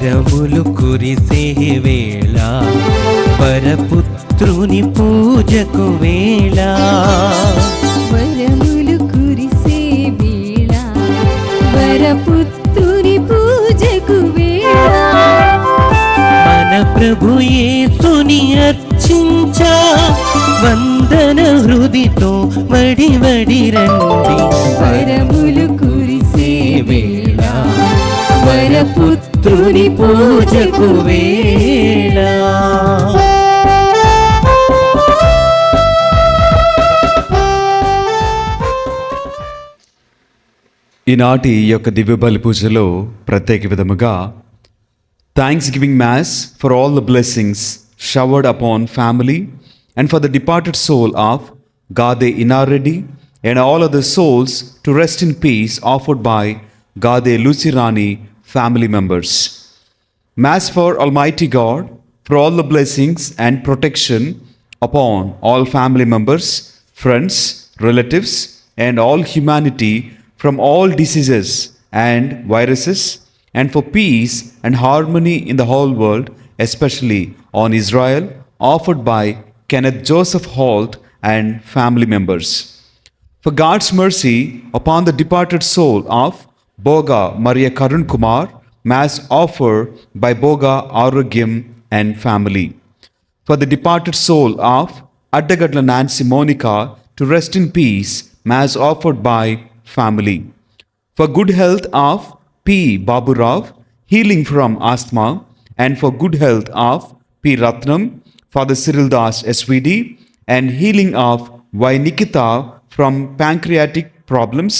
వరములు కురిసే వేళ, వరపుత్రుని పూజకు వేళ. వరములు కురిసే వేళ, వరపుత్రుని పూజకు వేళ. మన ప్రభు యేసుని అర్చించ, వందన హృదితో వడి వడి రండి. వరములు కురిసే వేళ, వరపుత్రుని పూజకు వేళ. ఈనాటి ఈ యొక్క దివ్య బలి పూజలో ప్రత్యేక విధముగా thanksgiving mass for all the blessings showered upon family and for the departed soul of Gade Inareddy and all other souls to rest in peace offered by Gade Lucirani family members. Mass for Almighty God for all the blessings and protection upon all family members, friends, relatives and all humanity from all diseases and viruses, and for peace and harmony in the whole world, especially on Israel, offered by Kenneth Joseph Holt and family members. For God's mercy upon the departed soul of Boga Maria Karun Kumar, Mass offered by Boga Arogyam and family. For the departed soul of Addagadla Nancy Monica to rest in peace, Mass offered by family. For good health of P. Babu Rao, healing from asthma, and for good health of P. Ratnam, Father Cyril Das SVD, and healing of Y. Nikita from pancreatic problems,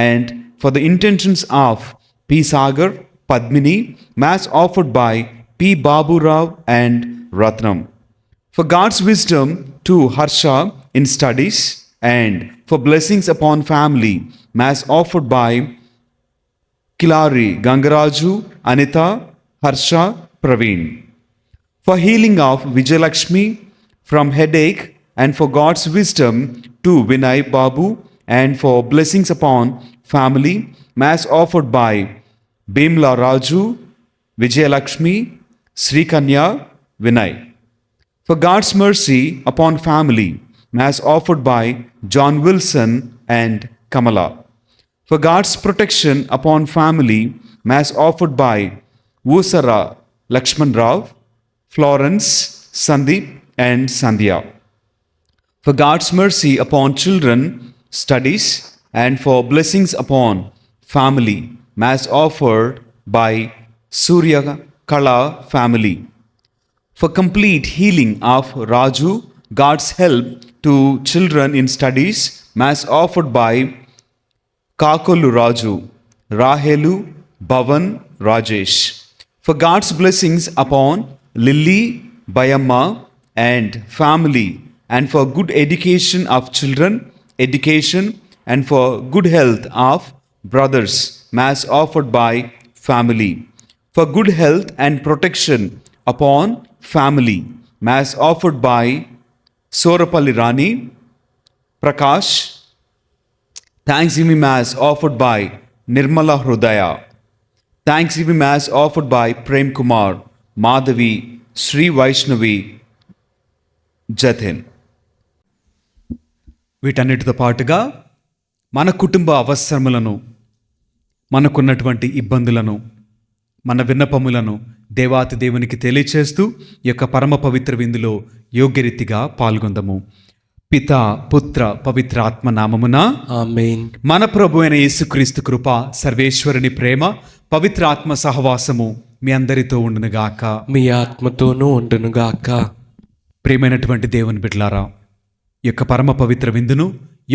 and for the intentions of P. Sagar, Padmini, Mass offered by P. Babu Rao and Ratnam. For God's wisdom to Harsha in studies, and for blessings upon family, Mass offered by Kilari Gangaraju, Anita, Harsha, Praveen. For healing of Vijayalakshmi from headache, and for God's wisdom to Vinay Babu, and for blessings upon family, Mass offered by Bimla Raju, Vijayalakshmi, Sri Kanya, Vinay. For God's mercy upon family, Mass offered by John Wilson and Kamala. For God's protection upon family, Mass offered by Vusara Lakshman Rao, Florence, Sandeep and Sandhya. For God's mercy upon children, studies, and for blessings upon family, Mass offered by Surya Kala family. For complete healing of Raju, God's help to children in studies, Mass offered by Kakolu Raju, Rahelu, Bhavan, Rajesh. For God's blessings upon Lily, Bayamma, and family, and for good education of children, education, and for good health of brothers, Mass offered by family. For good health and protection upon family, Mass offered by Sorapalli Rani, Prakash. Thanksgiving Mass offered by Nirmala Hrudaya. Thanksgiving Mass offered by Prem Kumar, Madhavi, Sri Vaishnavi, Jathin. వీటన్నిటితో పాటుగా మన కుటుంబ అవసరములను, మనకున్నటువంటి ఇబ్బందులను, మన విన్నపములను దేవాతి దేవునికి తెలియచేస్తూ ఈ యొక్క పరమ పవిత్ర విందులో యోగ్యరీతిగా పాల్గొందము. పితా పుత్ర పవిత్ర ఆత్మ నామమున ఆమేన్. మన ప్రభు అయిన యేసుక్రీస్తు కృప, సర్వేశ్వరుని ప్రేమ, పవిత్ర ఆత్మ సహవాసము మీ అందరితో ఉండునుగాక. మీ ఆత్మతోనూ ఉండునుగాక. ప్రియమైనటువంటి దేవుని బిడ్డలారా, ఈ యొక్క పరమ పవిత్ర విందును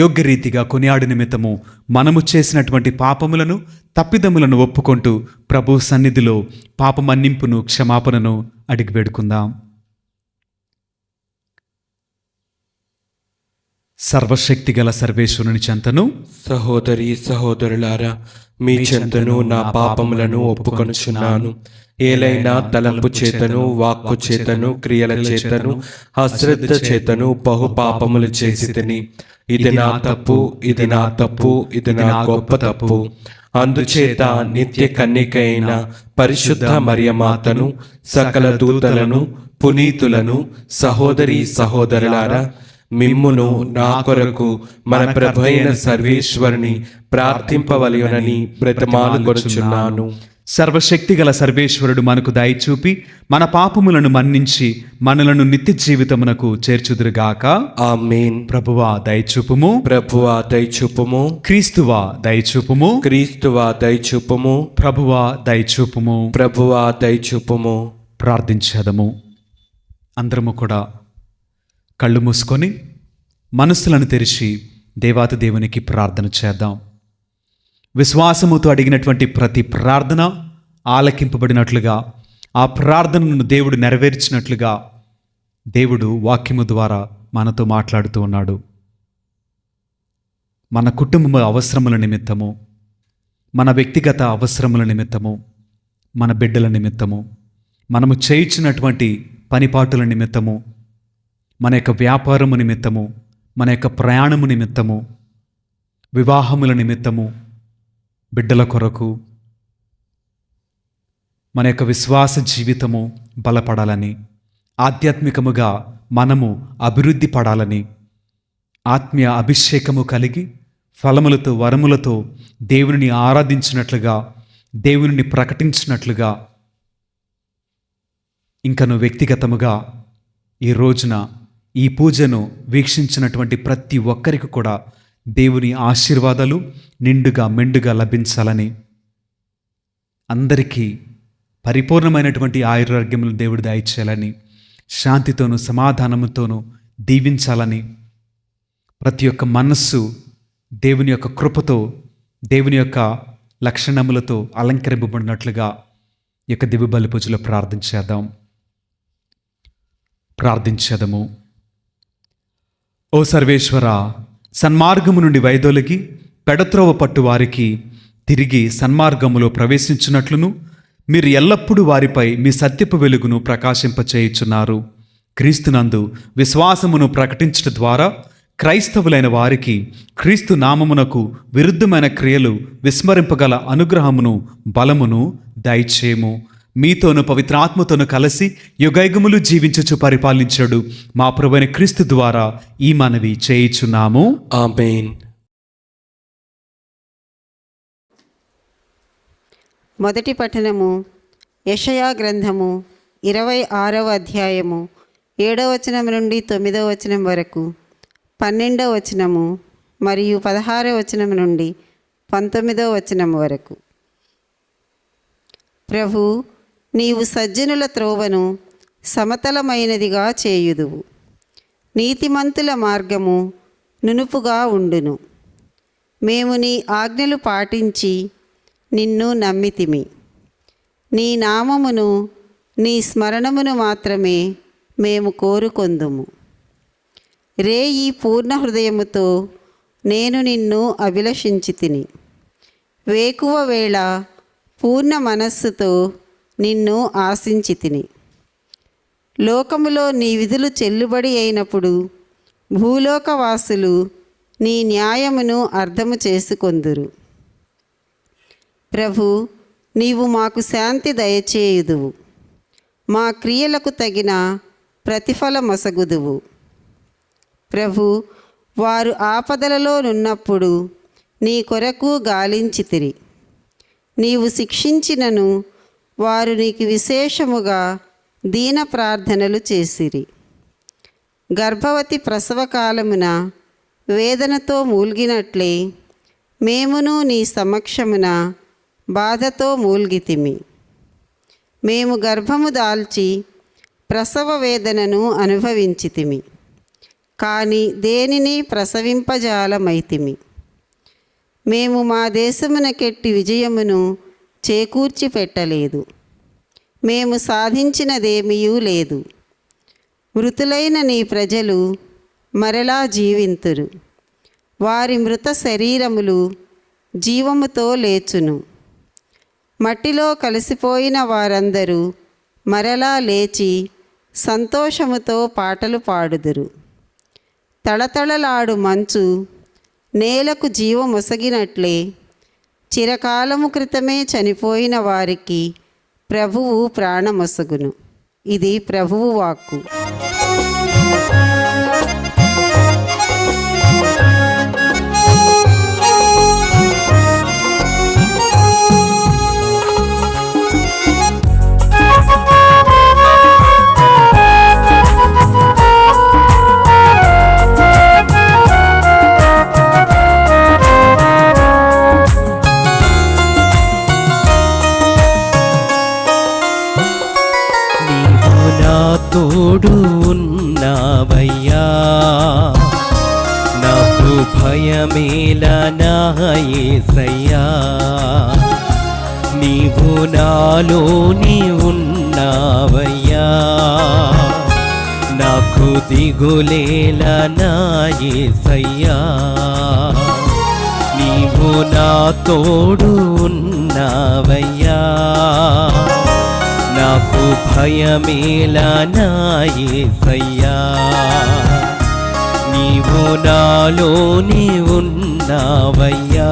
యోగ్యరీతిగా కొనియాడి నిమిత్తము మనము చేసినటువంటి పాపములను, తప్పిదములను ఒప్పుకుంటూ ప్రభు సన్నిధిలో పాపమన్నింపును, క్షమాపణను అడిగి వేడుకుందాం. సర్వశక్తిగల సర్వేశ్వరుని చెంతను, సహోదరి సహోదరులారా, మీ చెంతను నా పాపములను ఒప్పుకొనుచున్నాను. ఏలైనా తలంపు చేతను, వాక్కు చేతను, క్రియల చేతను, అశ్రద్ధ చేతను బహు పాపములు చేసి తిని, ఇది నా తప్పు, ఇది నా తప్పు, ఇది నా గొప్ప తప్పు. అందుచేత నిత్య కన్యకైన పరిశుద్ధ మరియమాతను, సకల దూతలను, పునీతులను, సహోదరి సహోదరులారా, మిమ్మును నా కొరకు మన ప్రభువైన సర్వేశ్వరుని ప్రార్థింపవలెనని బ్రతిమాలుకొనుచున్నాను. సర్వశక్తిగల సర్వేశ్వరుడు మనకు దయచూపి మన పాపములను మన్నించి మనలను నిత్య జీవితమునకు చేర్చుదురుగాక. ఆమేన్. ప్రభువా దయచూపుము. ప్రభువా దయచూపుము. క్రీస్తువా దయచూపుము. క్రీస్తువా దయచూపుము. ప్రభువా దయచూపుము. ప్రభువా దయచూపుము. ప్రార్థించేదము. అందరము కూడా కళ్ళు మూసుకొని మనస్సులను తెరిచి దేవాతి దేవునికి ప్రార్థన చేద్దాం. విశ్వాసముతో అడిగినటువంటి ప్రతి ప్రార్థన ఆలకింపబడినట్లుగా, ఆ ప్రార్థనను దేవుడు నెరవేర్చినట్లుగా దేవుడు వాక్యము ద్వారా మనతో మాట్లాడుతూ ఉన్నాడు. మన కుటుంబ అవసరముల నిమిత్తము, మన వ్యక్తిగత అవసరముల నిమిత్తము, మన బిడ్డల నిమిత్తము, మనము చేయించినటువంటి పనిపాటుల నిమిత్తము, మన యొక్క వ్యాపారము నిమిత్తము, మన యొక్క ప్రయాణము నిమిత్తము, వివాహముల నిమిత్తము, బిడ్డల కొరకు, మన యొక్క విశ్వాస జీవితము బలపడాలని, ఆధ్యాత్మికముగా మనము అభివృద్ధి పడాలని, ఆత్మీయ అభిషేకము కలిగి ఫలములతో వరములతో దేవుని ఆరాధించినట్లుగా, దేవుని ప్రకటించినట్లుగా, ఇంకను వ్యక్తిగతముగా ఈ రోజున ఈ పూజను వీక్షించినటువంటి ప్రతి ఒక్కరికి కూడా దేవుని ఆశీర్వాదాలు నిండుగా మెండుగా లభించాలని, అందరికీ పరిపూర్ణమైనటువంటి ఆరోగ్యములు దేవుడు దయచేయాలని, శాంతితోనూ సమాధానముతోనూ దీవించాలని, ప్రతి ఒక్క మనస్సు దేవుని యొక్క కృపతో, దేవుని యొక్క లక్షణములతో అలంకరింపబడినట్లుగా ఈ యొక్క దివ్య బలి పూజలో ప్రార్థించేదము. ఓ సర్వేశ్వర, సన్మార్గము నుండి వైదొలిగి పెడత్రోవ పట్టు వారికి తిరిగి సన్మార్గములో ప్రవేశించినట్లును మీరు ఎల్లప్పుడూ వారిపై మీ సత్యపు వెలుగును ప్రకాశింపచేయుచున్నారు. క్రీస్తునందు విశ్వాసమును ప్రకటించడం ద్వారా క్రైస్తవులైన వారికి క్రీస్తు నామమునకు విరుద్ధమైన క్రియలు విస్మరింపగల అనుగ్రహమును బలమును దయచేయము. మీతోను పవిత్రాత్మతోను కలిసి యుగయుగములు జీవించుచు పరిపాలించడు మా ప్రభువైన క్రీస్తు ద్వారా ఈ మనవి చేయుచున్నాము. ఆమేన్. మొదటి పఠనము యెషయా గ్రంథము 26వ అధ్యాయము 7వ వచనం నుండి 9వ వచనం వరకు, 12వ వచనము మరియు 16వ వచనం నుండి 19వ వచనం వరకు. ప్రభు, నీవు సజ్జనుల త్రోవను సమతలమైనదిగా చేయుదువు, నీతిమంతుల మార్గము నునుపుగా ఉండును. మేము నీ ఆజ్ఞలు పాటించి నిన్ను నమ్మితిమి. నీ నామమును, నీ స్మరణమును మాత్రమే మేము కోరుకొందుము. రేయి పూర్ణ హృదయముతో నేను నిన్ను అభిలషించితిని. వేకువ వేళ పూర్ణ మనస్సుతో నిన్ను ఆశించితిని. లోకములో నీ విధులు చెల్లుబడి అయినప్పుడు భూలోకవాసులు నీ న్యాయమును అర్థము చేసుకొందురు. ప్రభు, నీవు మాకు శాంతి దయచేయుదువు, మా క్రియలకు తగిన ప్రతిఫలమొసగుదువు. ప్రభు, వారు ఆపదలలో నున్నప్పుడు నీ కొరకు గాలించితిరి. నీవు శిక్షించినను వారు నీకు విశేషముగా దీన ప్రార్థనలు చేసిరి. గర్భవతి ప్రసవకాలమున వేదనతో మూల్గినట్లే మేమును నీ సమక్షమున బాధతో మూల్గితిమి. మేము గర్భము దాల్చి ప్రసవ వేదనను అనుభవించితిమి, కానీ దేనిని ప్రసవింపజాలమైతిమి. మేము మా దేశమునకెట్టి విజయమును చేకూర్చి పెట్టలేదు. మేము సాధించినదేమీయూ లేదు. మృతులైన నీ ప్రజలు మరలా జీవింతురు. వారి మృత శరీరములు జీవముతో లేచును. మట్టిలో కలిసిపోయిన వారందరూ మరలా లేచి సంతోషముతో పాటలు పాడుదురు. తళతళలాడు మంచు నేలకు జీవమొసగినట్లే చిరకాలము క్రితమే చనిపోయిన వారికి ప్రభువు ప్రాణమొసగును. ఇది ప్రభువు వాక్కు. తోడు ఉన్నావయ్యా, నాకు భయమేలా నా యేసయ్యా. నీవు నాలోని ఉన్నావయ్యా, నాకు దిగులేలా నా యేసయ్యా. నీవు నా తోడు ఉన్నావయ్యా, నాకు భయమేలా నా యేసయ్యా. నీవు నాలోని ఉన్నావయ్యా,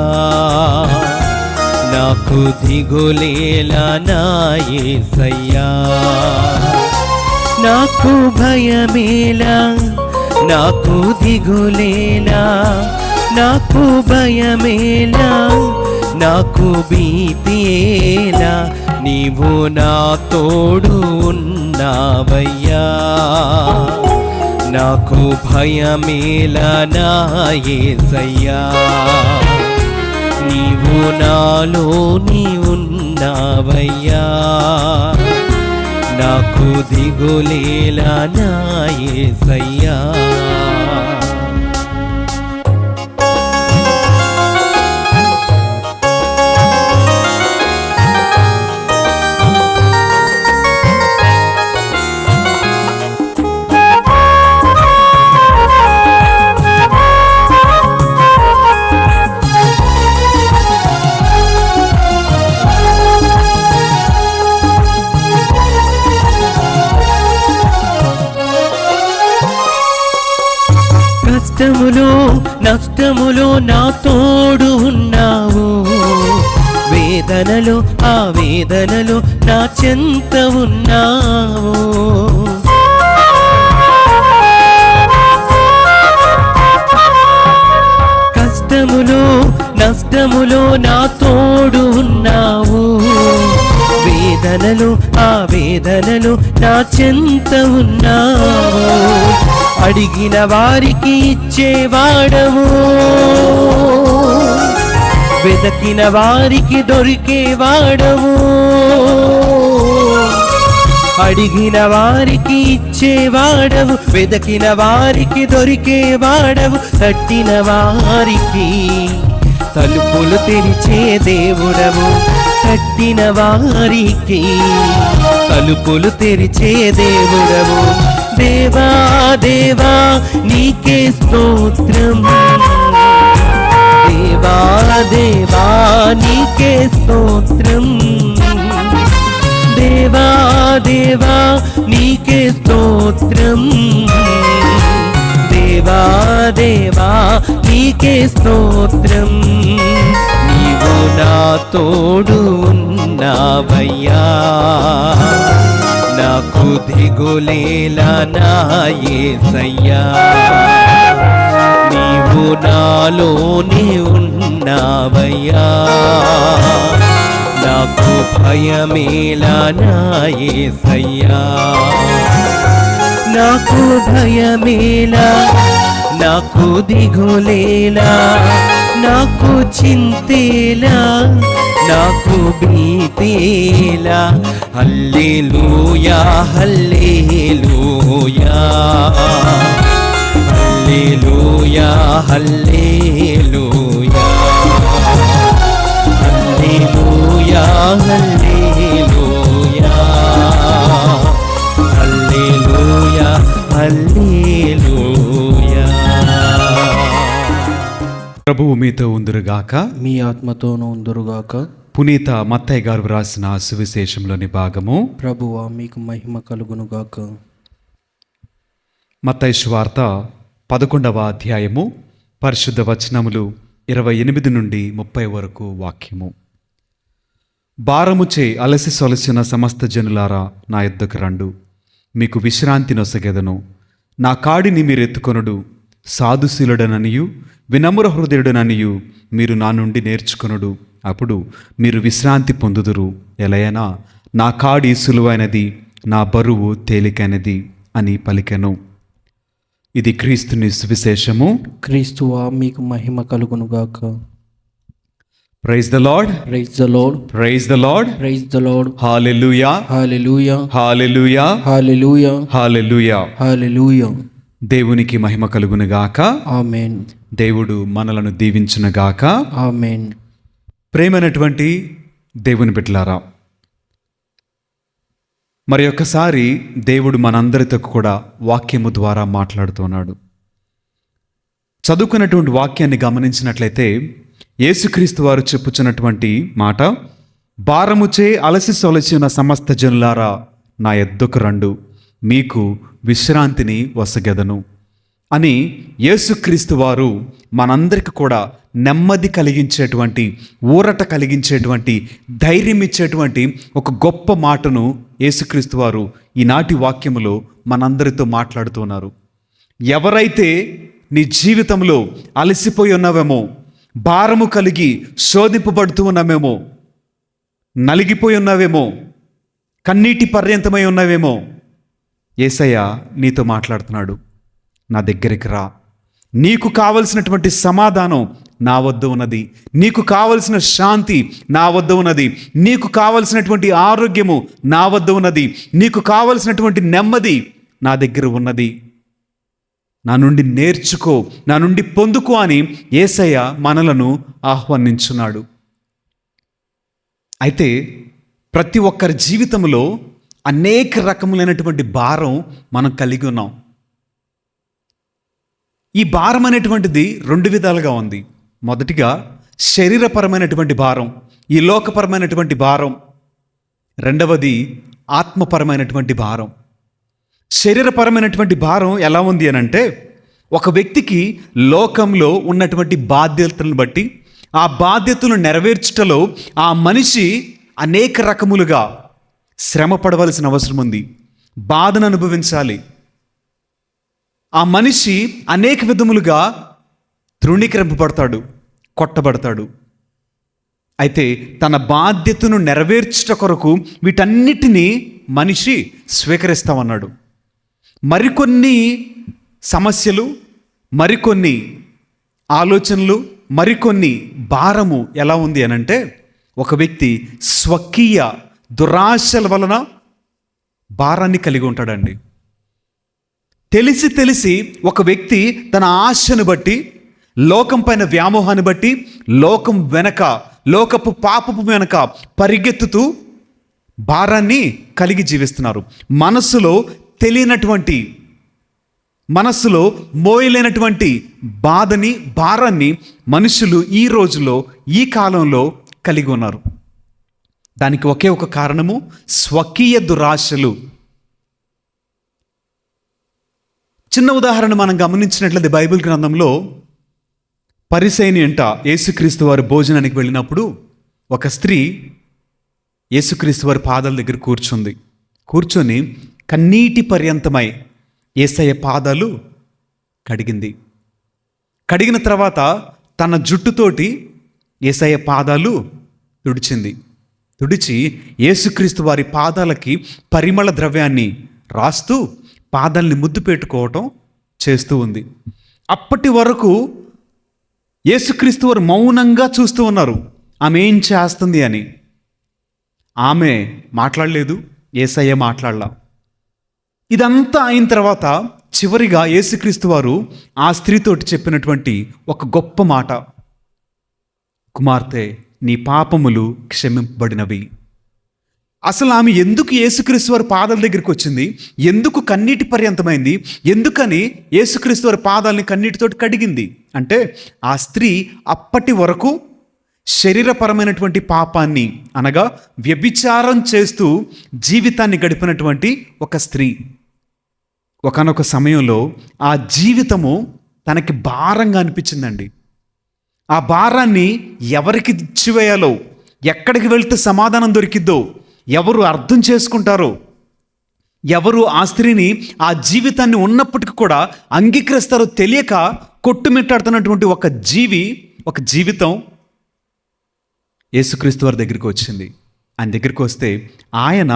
నాకు దిగులేలా నా యేసయ్యా. నాకు భయమేలా, నాకు దిగులేలా, నాకు భయమేలా, నాకు భీతియేలా. నీవు నా తోడు ఉన్నావయ్యా, నాకు భయమేలా నా యేసయ్యా. నీవు నాలోని ఉన్నావయ్యా, నాకు దిగులేలా నా యేసయ్యా. కష్టములో నష్టములో నా తోడు ఉన్నావు, వేదనలో ఆ వేదనలో నా చెంత ఉన్నావు. కష్టములో నష్టములో నా తోడు ఉన్నావు, వేదనలో ఆ వేదనలో నా చెంత ఉన్నావు. అడిగిన వారికి ఇచ్చేవాడవు, వెదకిన వారికి దొరికేవాడవు. అడిగిన వారికి ఇచ్చేవాడవు, వెదకిన వారికి దొరికేవాడవు. తట్టిన వారికి తలుపులు తెరిచే దేవుడవు, తట్టిన వారికి తలుపులు తెరిచే దేవుడవు. దేవా దేవా నీకే స్తోత్రం, దేవా దేవా నీకే స్తోత్రం, దేవా దేవా నీకే స్తోత్రం, దేవా దేవా నీకే స్తోత్రం. నీవు నా తోడు ఉన్నావయ్యా, నాకు దిగులేలా నా యేసయ్యా. నీవు నాలోనే ఉన్నావయ్యా, నాకు భయమేలా నా యేసయ్యా. నాకు భయమేలా, నాకు దిగులేలా, నాకు చింతేలా, నాకు భీతేలా. హల్లెలూయా hallelujah hallelujah hallelujah hallelujah hallelujah hallelujah హల్లెలూయా. ప్రభువు మీతో ఉందురుగాక. మీ ఆత్మతోనూ ఉందురుగాక. పునీత మత్తయి గారు వ్రాసిన సువిశేషంలోని భాగము. ప్రభువా మీకు మహిమ కలుగునుగాక. మత్తయి సువార్త 11వ అధ్యాయము పరిశుద్ధ వచనములు 28 నుండి 30 వరకు వాక్యము. భారముచే అలసి సొలసిన సమస్త జనులారా నా యొద్దకు రండు, మీకు విశ్రాంతి నొసగెదను. నా కాడిని మీరు ఎత్తుకొనుడు. సాధుశీలుడననియు వినమ్ర హృదయుడననియు మీరు నా నుండి నేర్చుకొనుడు, అప్పుడు మీరు విశ్రాంతి పొందుదురు. ఎలయనా నా కాడి సులువైనది, నా బరువు తేలికైనది అని పలికెను. ఇది క్రీస్తుని సువిశేషము. క్రీస్తువా మీకు మహిమ కలుగునుగాక. Praise the Lord, praise the Lord, praise the Lord, praise the Lord. Hallelujah, hallelujah, hallelujah, hallelujah, hallelujah. Hallelujah. దేవునికి మహిమ కలుగునుగాక. ఆమేన్, దేవుడు మనలను దీవించునుగాక. ఆమేన్. ప్రేమైనటువంటి దేవుని బిడ్డలారా, మరి ఒక్కసారి దేవుడు మనందరితో కూడా వాక్యము ద్వారా మాట్లాడుతున్నాడు. చదువుకున్నటువంటి వాక్యాన్ని గమనించినట్లయితే యేసుక్రీస్తు వారు చెప్పుచున్నటువంటి మాట, భారముచే అలసి సొలసిన సమస్త జనులారా నా యొద్దకు రండు, మీకు విశ్రాంతిని వసగెదను అని యేసుక్రీస్తు వారు మనందరికి కూడా నెమ్మది కలిగించేటువంటి, ఊరట కలిగించేటువంటి, ధైర్యం ఇచ్చేటువంటి ఒక గొప్ప మాటను యేసుక్రీస్తు వారు ఈనాటి వాక్యములో మనందరితో మాట్లాడుతున్నారు. ఎవరైతే నీ జీవితంలో అలసిపోయి ఉన్నావేమో, భారము కలిగి శోధింపబడుతూ ఉన్నామేమో, నలిగిపోయి ఉన్నావేమో, కన్నీటి పర్యంతమై ఉన్నావేమో, యేసయ్య నీతో మాట్లాడుతున్నాడు. నా దగ్గరికి రా, నీకు కావలసినటువంటి సమాధానం నా వద్ద ఉన్నది, నీకు కావలసిన శాంతి నా వద్ద ఉన్నది, నీకు కావలసినటువంటి ఆరోగ్యము నా వద్ద ఉన్నది, నీకు కావలసినటువంటి నెమ్మది నా దగ్గర ఉన్నది. నా నుండి నేర్చుకో, నా నుండి పొందుకో అని యేసయ్య మనలను ఆహ్వానించున్నాడు. అయితే ప్రతి ఒక్కరి జీవితంలో అనేక రకములైనటువంటి భారం మనం కలిగి ఉన్నాం. ఈ భారం అనేటువంటిది 2 విధాలుగా ఉంది. మొదటిగా శరీరపరమైనటువంటి భారం, ఈ లోకపరమైనటువంటి భారం. రెండవది ఆత్మపరమైనటువంటి భారం. శరీరపరమైనటువంటి భారం ఎలా ఉంది అని అంటే, ఒక వ్యక్తికి లోకంలో ఉన్నటువంటి బాధ్యతలను బట్టి ఆ బాధ్యతలను నెరవేర్చుటలో ఆ మనిషి అనేక రకములుగా శ్రమ పడవలసిన అవసరం ఉంది, బాధను అనుభవించాలి. ఆ మనిషి అనేక విధములుగా తృణీకరింపబడతాడు, కొట్టబడతాడు. అయితే తన బాధ్యతను నెరవేర్చుట కొరకు వీటన్నిటినీ మనిషి స్వీకరిస్తామన్నాడు. మరికొన్ని సమస్యలు, మరికొన్ని ఆలోచనలు, మరికొన్ని భారము ఎలా ఉంది అనంటే, ఒక వ్యక్తి స్వకీయ దురాశల వలన భారాన్ని కలిగి ఉంటాడండి. తెలిసి ఒక వ్యక్తి తన ఆశను బట్టి, లోకం పైన వ్యామోహాన్ని బట్టి, లోకం వెనక, లోకపు పాపపు వెనక పరిగెత్తుతూ భారాన్ని కలిగి జీవిస్తున్నారు. మనస్సులో తెలియనటువంటి, మనస్సులో మోయలేనటువంటి బాధని, భారాన్ని మనుషులు ఈ రోజులో, ఈ కాలంలో కలిగి ఉన్నారు. దానికి ఒకే ఒక కారణము స్వకీయ దురాశలు. చిన్న ఉదాహరణ మనం గమనించినట్లయితే బైబిల్ గ్రంథంలో పరిసయ్యుని ఇంట యేసుక్రీస్తు వారి భోజనానికి వెళ్ళినప్పుడు ఒక స్త్రీ యేసుక్రీస్తు వారి పాదాల దగ్గర కూర్చొని కన్నీటి పర్యంతమై యేసయ్య పాదాలు కడిగింది. కడిగిన తర్వాత తన జుట్టుతోటి యేసయ్య పాదాలు తుడిచి యేసుక్రీస్తు వారి పాదాలకి పరిమళ ద్రవ్యాన్ని రాస్తూ పాదాల్ని ముద్దు పెట్టుకోవటం చేస్తూ ఉంది. అప్పటి వరకు యేసుక్రీస్తు వారు మౌనంగా చూస్తూ ఉన్నారు ఆమె ఏం చేస్తుంది అని. ఆమె మాట్లాడలేదు, యేసయ్య మాట్లాడలా. ఇదంతా అయిన తర్వాత చివరిగా యేసుక్రీస్తు వారు ఆ స్త్రీతోటి చెప్పినటువంటి ఒక గొప్ప మాట, కుమార్తె నీ పాపములు క్షమింపబడినవి. అసలు ఆమె ఎందుకు యేసుక్రీస్తు వారి పాదాల దగ్గరికి వచ్చింది, ఎందుకు కన్నీటి పర్యంతమైంది, ఎందుకని యేసుక్రీస్తు వారి పాదాలని కన్నీటితోటి కడిగింది అంటే, ఆ స్త్రీ అప్పటి వరకు శరీరపరమైనటువంటి పాపాన్ని, అనగా వ్యభిచారం చేస్తూ జీవితాన్ని గడిపినటువంటి ఒక స్త్రీ. ఒకానొక సమయంలో ఆ జీవితము తనకి భారంగా అనిపించిందండి. ఆ భారాన్ని ఎవరికి ఇచ్చివేయాలో, ఎక్కడికి వెళ్తే సమాధానం దొరికిద్దో, ఎవరు అర్థం చేసుకుంటారో, ఎవరు ఆ స్త్రీని ఆ జీవితాన్ని ఉన్నప్పటికీ కూడా అంగీకరిస్తారో తెలియక కొట్టుమిట్టాడుతున్నటువంటి ఒక జీవితం యేసుక్రీస్తు వారి దగ్గరికి వచ్చింది. ఆయన దగ్గరికి వస్తే ఆయన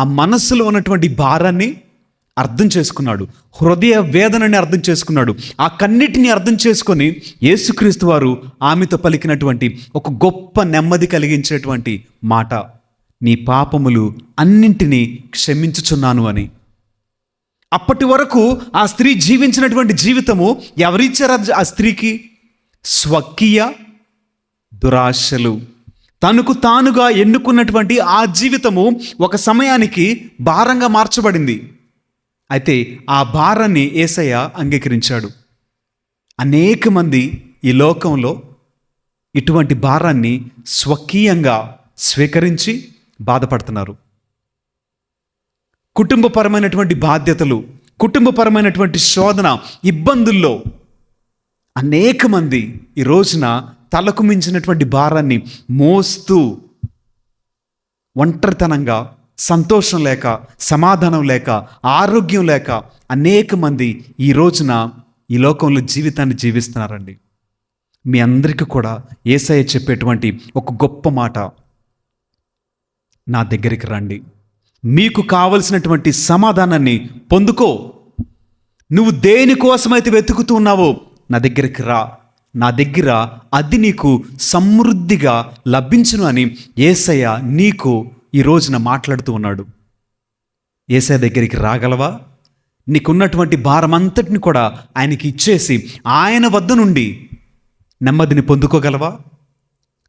ఆ మనస్సులో ఉన్నటువంటి భారాన్ని అర్థం చేసుకున్నాడు, హృదయ వేదనని అర్థం చేసుకున్నాడు. ఆ కన్నిటిని అర్థం చేసుకొని యేసుక్రీస్తు వారు ఆమెతో పలికినటువంటి ఒక గొప్ప నెమ్మది కలిగించేటువంటి మాట, నీ పాపములు అన్నింటినీ క్షమించుచున్నాను అని. అప్పటి వరకు ఆ స్త్రీ జీవించినటువంటి జీవితము ఎవరిచ్చారు ఆ స్త్రీకి? స్వకీయ దురాశలు, తనకు తానుగా ఎన్నుకున్నటువంటి ఆ జీవితము ఒక సమయానికి భారంగా మార్చబడింది. అయితే ఆ భారాన్ని యేసయ్య అంగీకరించాడు. అనేక మంది ఈ లోకంలో ఇటువంటి భారాన్ని స్వకీయంగా స్వీకరించి బాధపడుతున్నారు. కుటుంబపరమైనటువంటి బాధ్యతలు, కుటుంబపరమైనటువంటి శోధన, ఇబ్బందుల్లో అనేక మంది ఈ రోజున తలకు మించినటువంటి భారాన్ని మోస్తూ ఒంటరితనంగా, సంతోషం లేక, సమాధానం లేక, ఆరోగ్యం లేక అనేక మంది ఈ రోజున ఈ లోకంలో జీవితాన్ని జీవిస్తున్నారండి. మీ అందరికీ కూడా యేసయ్య చెప్పేటువంటి ఒక గొప్ప మాట, నా దగ్గరికి రండి, మీకు కావలసినటువంటి సమాధానాన్ని పొందుకో. నువ్వు దేనికోసమైతే వెతుకుతూ ఉన్నావో నా దగ్గరికి రా, నా దగ్గర అది నీకు సమృద్ధిగా లభించును అని యేసయ్య నీకు ఈ రోజున మాట్లాడుతూ ఉన్నాడు. యేసయ్య దగ్గరికి రాగలవా? నీకున్నటువంటి భారం అంతటిని కూడా ఆయనకి ఇచ్చేసి ఆయన వద్ద నుండి నెమ్మదిని పొందుకోగలవా?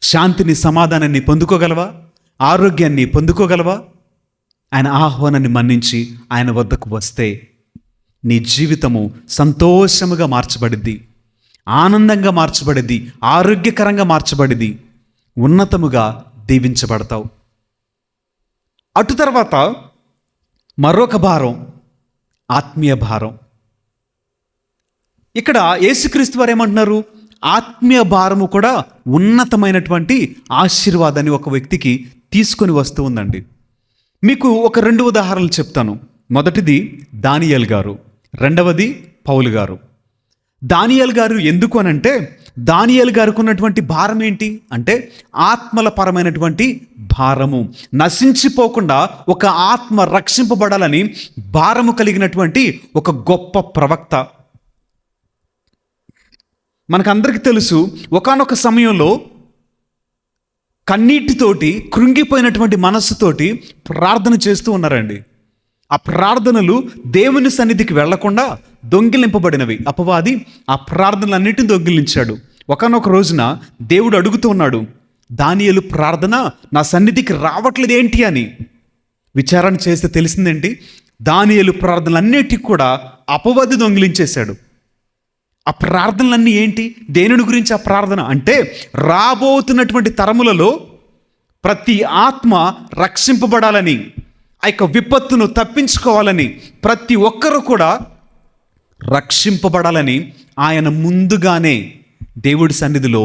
శాంతిని, సమాధానాన్ని పొందుకోగలవా? ఆరోగ్యాన్ని పొందుకోగలవా? ఆయన ఆహ్వానాన్ని మన్నించి ఆయన వద్దకు వస్తే నీ జీవితము సంతోషముగా మార్చబడిద్ది, ఆనందంగా మార్చబడిద్ది, ఆరోగ్యకరంగా మార్చబడిద్ది, ఉన్నతముగా దీవించబడతావు. అటు తర్వాత మరొక భారం, ఆత్మీయ భారం. ఇక్కడ యేసుక్రీస్తు వారు ఏమంటున్నారు? ఆత్మీయ భారము కూడా ఉన్నతమైనటువంటి ఆశీర్వాదాన్ని ఒక వ్యక్తికి తీసుకొని వస్తూ ఉందండి. మీకు ఒక 2 ఉదాహరణలు చెప్తాను. మొదటిది దానియేలు గారు, రెండవది పౌలు గారు. దానియేలు గారు ఎందుకు అనంటే, దానియేలు గారికి ఉన్నటువంటి భారం ఏంటి అంటే ఆత్మల పరమైనటువంటి భారము. నశించిపోకుండా ఒక ఆత్మ రక్షింపబడాలని భారము కలిగినటువంటి ఒక గొప్ప ప్రవక్త. మనకందరికీ తెలుసు, ఒకానొక సమయంలో కన్నీటితోటి, కృంగిపోయినటువంటి మనస్సుతోటి ప్రార్థన చేస్తూ ఉన్నారండి. ఆ ప్రార్థనలు దేవుని సన్నిధికి వెళ్లకుండా దొంగిలింపబడినవి. అపవాది ఆ ప్రార్థనలన్నిటిని దొంగిలించాడు. ఒకానొక రోజున దేవుడు అడుగుతూ ఉన్నాడు, దానియేలు ప్రార్థన నా సన్నిధికి రావట్లేదు ఏంటి అని. విచారణ చేస్తే తెలిసిందేంటి? దానియేలు ప్రార్థనలన్నిటికి కూడా అపవాది దొంగిలించేశాడు. ఆ ప్రార్థనలన్నీ ఏంటి? దేనిని గురించి ఆ ప్రార్థన అంటే, రాబోతున్నటువంటి తరములలో ప్రతి ఆత్మ రక్షింపబడాలని, ఆ యొక్క విపత్తును తప్పించుకోవాలని, ప్రతి ఒక్కరూ కూడా రక్షింపబడాలని ఆయన ముందుగానే దేవుడి సన్నిధిలో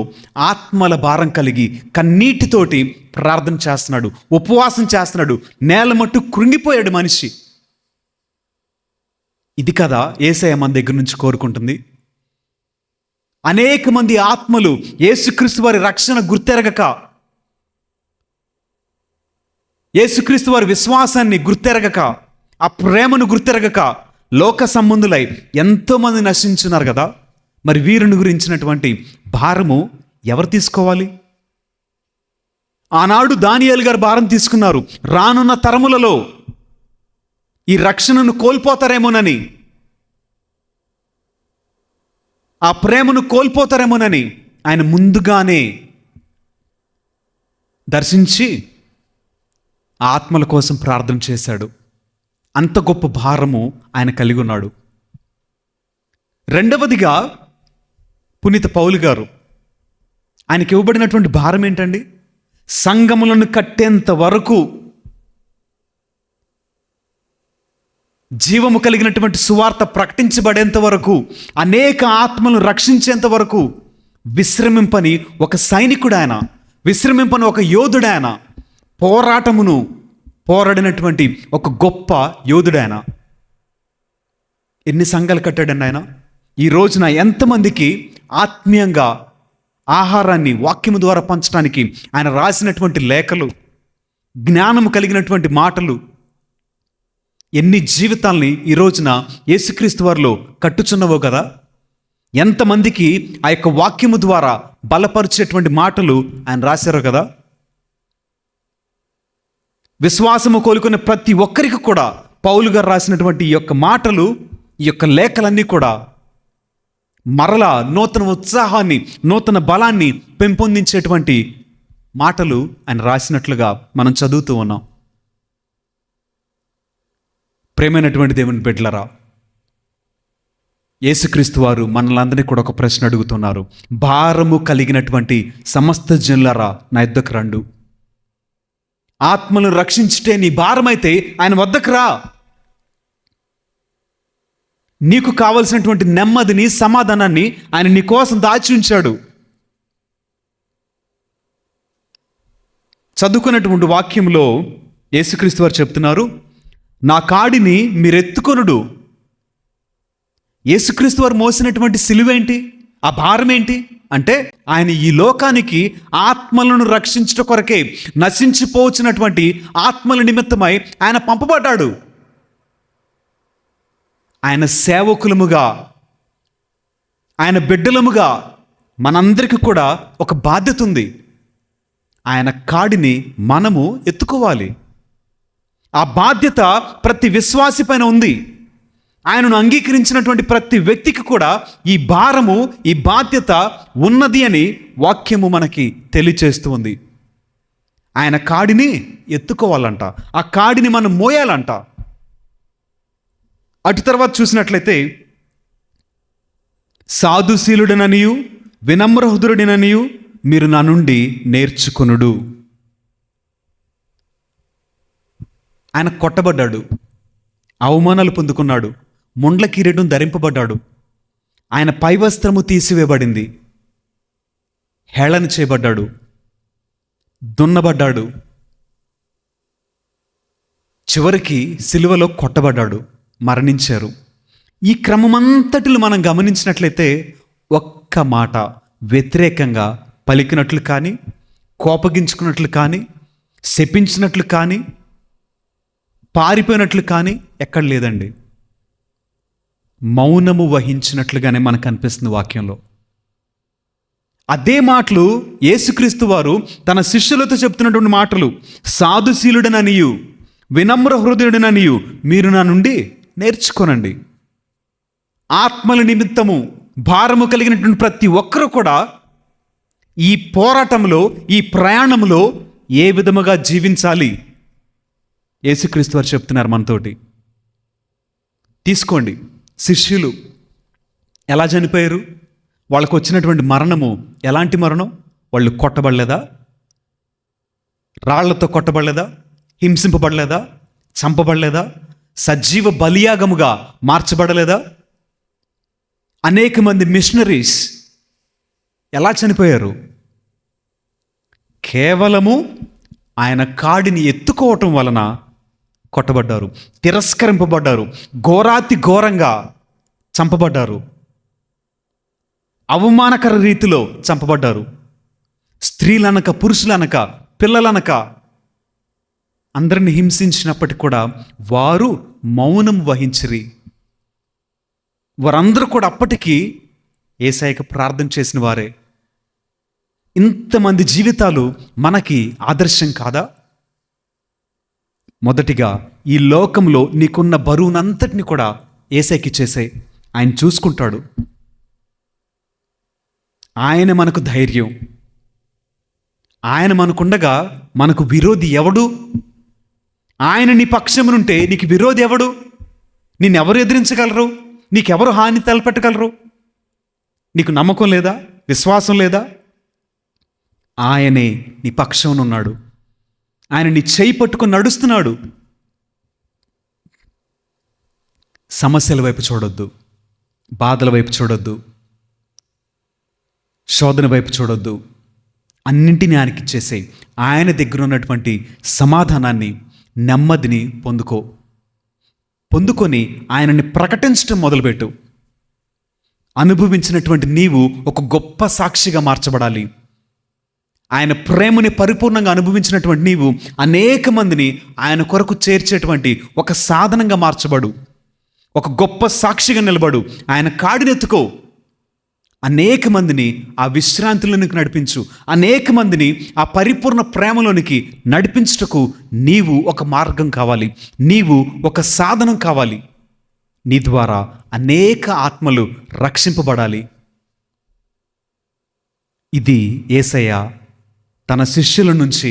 ఆత్మల భారం కలిగి కన్నీటితోటి ప్రార్థన చేస్తున్నాడు, ఉపవాసం చేస్తున్నాడు. నేల మట్టు కృంగిపోయాడు మనిషి. ఇది కదా యేసయ్య మన దగ్గర నుంచి కోరుకుంటుంది. అనేక మంది ఆత్మలు యేసుక్రీస్తు వారి రక్షణ గుర్తెరగక, యేసుక్రీస్తు వారి విశ్వాసాన్ని గుర్తెరగక, ఆ ప్రేమను గుర్తెరగక లోక సంబంధులై ఎంతోమంది నశించున్నారు కదా. మరి వీరిని గురించినటువంటి భారము ఎవరు తీసుకోవాలి? ఆనాడు దానియేలు గారు భారం తీసుకున్నారు. రానున్న తరములలో ఈ రక్షణను కోల్పోతారేమోనని, ఆ ప్రేమను కోల్పోతారేమోనని ఆయన ముందుగానే దర్శించి ఆత్మల కోసం ప్రార్థన చేశాడు. అంత గొప్ప భారము ఆయన కలిగి ఉన్నాడు. రెండవదిగా పునీత పౌలు గారు, ఆయనకి ఇవ్వబడినటువంటి భారం ఏంటండి? సంఘములను కట్టేంత వరకు, జీవము కలిగినటువంటి సువార్త ప్రకటించబడేంత వరకు, అనేక ఆత్మలను రక్షించేంత వరకు విశ్రమింపని ఒక సైనికుడు ఆయన, విశ్రమింపని ఒక యోధుడు ఆయన, పోరాటమును పోరాడినటువంటి ఒక గొప్ప యోధుడు ఆయన. ఎన్ని సంఘాలు కట్టాడండి ఆయన. ఈ రోజున ఎంతమందికి ఆత్మీయంగా ఆహారాన్ని వాక్యము ద్వారా పంచడానికి ఆయన రాసినటువంటి లేఖలు, జ్ఞానము కలిగినటువంటి మాటలు ఎన్ని జీవితాల్ని ఈ రోజున యేసుక్రీస్తు వారిలో కట్టుచున్నవో కదా. ఎంతమందికి ఆ యొక్క వాక్యము ద్వారా బలపరిచేటువంటి మాటలు ఆయన రాశారో కదా. విశ్వాసము కోలుకునే ప్రతి ఒక్కరికి కూడా పౌలు గారు రాసినటువంటి ఈ యొక్క మాటలు, ఈ యొక్క లేఖలన్నీ కూడా మరలా నూతన ఉత్సాహాన్ని, నూతన బలాన్ని పెంపొందించేటువంటి మాటలు ఆయన రాసినట్లుగా మనం చదువుతూ ఉన్నాం. ప్రేమైనటువంటి దేవుని బిడ్డలారా, యేసుక్రీస్తు వారు మనల్ని కూడా ఒక ప్రశ్న అడుగుతున్నారు. భారము కలిగినటువంటి సమస్త జనులారా నా యొద్దకు రండు. ఆత్మలను రక్షించుటే నీ భారమైతే ఆయన వద్దకు రా. నీకు కావలసినటువంటి నెమ్మదిని, సమాధానాన్ని ఆయన నీ కోసం దాచి ఉంచాడు. చదువుకున్నటువంటి వాక్యంలో యేసుక్రీస్తు వారు చెప్తున్నారు, నా కాడిని మీరెత్తుకొనుడు. యేసుక్రీస్తు వారు మోసినటువంటి సిలువేంటి, ఆ భారం ఏంటి అంటే ఆయన ఈ లోకానికి ఆత్మలను రక్షించుట కొరకే, నశించిపోవచ్చినటువంటి ఆత్మల నిమిత్తమై ఆయన పంపబడ్డాడు. ఆయన సేవకులముగా, ఆయన బిడ్డలముగా మనందరికీ కూడా ఒక బాధ్యత ఉంది. ఆయన కాడిని మనము ఎత్తుకోవాలి. ఆ బాధ్యత ప్రతి విశ్వాసి పైన ఉంది. ఆయనను అంగీకరించినటువంటి ప్రతి వ్యక్తికి కూడా ఈ భారము, ఈ బాధ్యత ఉన్నది అని వాక్యము మనకి తెలియచేస్తూ ఉంది. ఆయన కాడిని ఎత్తుకోవాలంట, ఆ కాడిని మనం మోయాలంట. అటు తర్వాత చూసినట్లయితే సాధుశీలుడననియు వినమ్రహృదుడననియు మీరు నా నుండి నేర్చుకొనుడు. ఆయన కొట్టబడ్డాడు, అవమానాలు పొందుకున్నాడు, ముండ్ల కిరీటం ధరింపబడ్డాడు, ఆయన పైవస్త్రము తీసివేయబడింది, హేళన చేయబడ్డాడు, దున్నబడ్డాడు, చివరికి సిలువలో కొట్టబడ్డాడు, మరణించారు. ఈ క్రమమంతటిలో మనం గమనించినట్లయితే ఒక్క మాట వ్యతిరేకంగా పలికినట్లు కానీ, కోపగించుకున్నట్లు కానీ, శపించినట్లు కానీ, పారిపోయినట్లు కానీ ఎక్కడ లేదండి. మౌనము వహించినట్లుగానే మనకు అనిపిస్తుంది వాక్యంలో. అదే మాటలు యేసుక్రీస్తు వారు తన శిష్యులతో చెప్తున్నటువంటి మాటలు. సాధుశీలుడననియు వినమ్ర హృదయుడననియు మీరు నా నుండి నేర్చుకోనండి. ఆత్మల నిమిత్తము భారము కలిగినటువంటి ప్రతి ఒక్కరూ కూడా ఈ పోరాటంలో, ఈ ప్రయాణంలో ఏ విధముగా జీవించాలి యేసుక్రీస్తు వారు చెప్తున్నారు మనతోటి. తీసుకోండి, శిష్యులు ఎలా చనిపోయారు, వాళ్ళకు వచ్చినటువంటి మరణము ఎలాంటి మరణం? వాళ్ళు కొట్టబడలేదా, రాళ్లతో కొట్టబడలేదా, హింసింపబడలేదా, చంపబడలేదా, సజీవ బలియాగముగా మార్చబడలేదా? అనేక మంది మిషనరీస్ ఎలా చనిపోయారు? కేవలము ఆయన కాడిని ఎత్తుకోవటం వలన కొట్టబడ్డారు, తిరస్కరింపబడ్డారు, ఘోరాతి ఘోరంగా చంపబడ్డారు, అవమానకర రీతిలో చంపబడ్డారు. స్త్రీలనక, పురుషులనక, పిల్లలనక అందరిని హింసించినప్పటికీ కూడా వారు మౌనం వహించిరి. వారందరూ కూడా అప్పటికీ యేసయ్యకు ప్రార్థన చేసిన వారే. ఇంతమంది జీవితాలు మనకి ఆదర్శం కాదా? మొదటిగా ఈ లోకంలో నీకున్న బరువునంతటిని కూడా యేసయ్యకి చేసే, ఆయన చూసుకుంటాడు. ఆయన మనకు ధైర్యం. ఆయన మనకుండగా మనకు విరోధి ఎవడు? ఆయన నీ పక్షమునుంటే నీకు విరోధి ఎవడు? నిన్నెవరు ఎదిరించగలరు? నీకెవరు హాని తలపెట్టగలరు? నీకు నమ్మకం లేదా? విశ్వాసం లేదా? ఆయనే నీ పక్షం ఉన్నాడు. ఆయన నీ చేయి పట్టుకొని నడుస్తున్నాడు. సమస్యల వైపు చూడొద్దు, బాధల వైపు చూడొద్దు, శోధన వైపు చూడొద్దు. అన్నింటినీ ఆయనకి ఇచ్చేసేయి. ఆయన దగ్గర ఉన్నటువంటి సమాధానాన్ని, నెమ్మదిని పొందుకొని ఆయనని ప్రకటించడం మొదలుపెట్టు. అనుభవించినటువంటి నీవు ఒక గొప్ప సాక్షిగా మార్చబడాలి. ఆయన ప్రేమని పరిపూర్ణంగా అనుభవించినటువంటి నీవు అనేక మందిని ఆయన కొరకు చేర్చేటువంటి ఒక సాధనంగా మార్చబడు. ఒక గొప్ప సాక్షిగా నిలబడు. ఆయన కాడినెత్తుకో. అనేక మందిని ఆ విశ్రాంతిలోనికి నడిపించు. అనేక మందిని ఆ పరిపూర్ణ ప్రేమలోనికి నడిపించుటకు నీవు ఒక మార్గం కావాలి. నీవు ఒక సాధనం కావాలి. నీ ద్వారా అనేక ఆత్మలు రక్షింపబడాలి. ఇది యేసయ్య తన శిష్యుల నుంచి,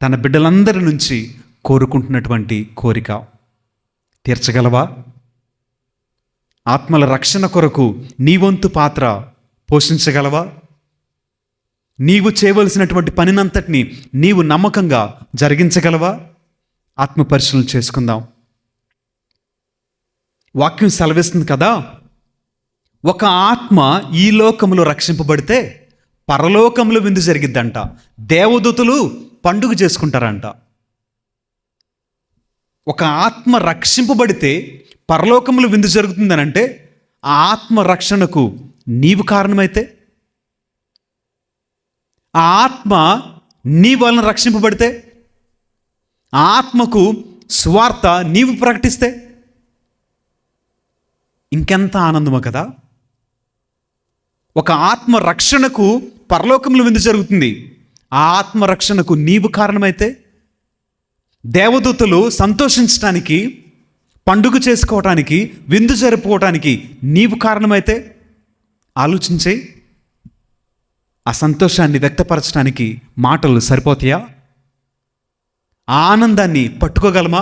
తన బిడ్డలందరి నుంచి కోరుకుంటున్నటువంటి కోరిక. తీర్చగలవా? ఆత్మల రక్షణ కొరకు నీ వంతు పాత్ర పోషించగలవా? నీవు చేయవలసినటువంటి పనినంతటిని నీవు నమ్మకంగా జరిగించగలవా? ఆత్మ పరిశీలన చేసుకుందాం. వాక్యం సెలవిస్తుంది కదా, ఒక ఆత్మ ఈ లోకంలో రక్షింపబడితే పరలోకంలో విందు జరిగిద్దంట. దేవదూతలు పండుగ చేసుకుంటారంట. ఒక ఆత్మ రక్షింపబడితే పరలోకంలో విందు జరుగుతుందని అంటే ఆ ఆత్మ రక్షణకు నీవు కారణమైతే, ఆ ఆత్మ నీ వలన రక్షింపబడితే, ఆ ఆత్మకు స్వార్థ నీవు ప్రకటిస్తే ఇంకెంత ఆనందమో కదా. ఒక ఆత్మ రక్షణకు పరలోకంలో విందు జరుగుతుంది. ఆ ఆత్మ రక్షణకు నీవు కారణమైతే, దేవదూతలు సంతోషించడానికి, పండుగ చేసుకోవటానికి, విందు జరుపుకోవటానికి నీవు కారణమైతే ఆలోచించేయి. ఆ సంతోషాన్ని వ్యక్తపరచడానికి మాటలు సరిపోతాయా? ఆ ఆనందాన్ని పట్టుకోగలమా?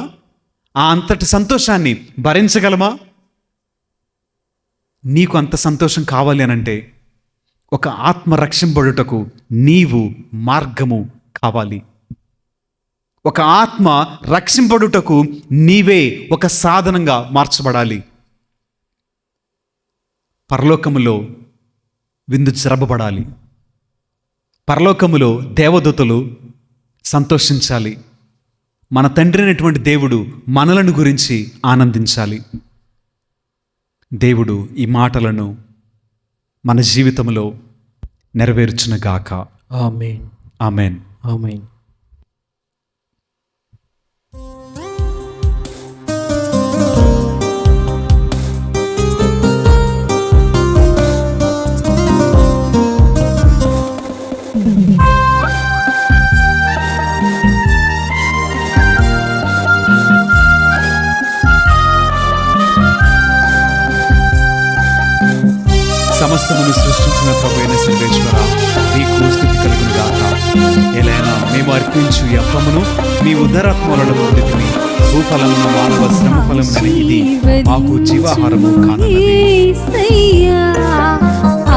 ఆ అంతటి సంతోషాన్ని భరించగలమా? నీకు అంత సంతోషం కావాలి అనంటే ఒక ఆత్మ రక్షింపబడుటకు నీవు మార్గము కావాలి. ఒక ఆత్మ రక్షింపబడుటకు నీవే ఒక సాధనంగా మార్చబడాలి. పరలోకములో విందు జరపబడాలి. పరలోకములో దేవదూతలు సంతోషించాలి. మన తండ్రి అయినటువంటి దేవుడు మనలను గురించి ఆనందించాలి. దేవుడు ఈ మాటలను మన జీవితంలో నెరవేర్చునుగాక. ఆమేన్. ఆమేన్. ఆమేన్. సమస్తమును సృష్టించిన ప్రభువైన సర్వేశ్వర, నీకు స్తుతి కలుగును గాక. ఎలైనా మేము అర్పించు ఈ అప్పమును మీ ఉదరాత్మలను పొందితిమి. భూఫలమును మానవ శ్రమ ఫలమునని ఇది మాకు జీవాహారము కానున్నది. యేసయ్యా,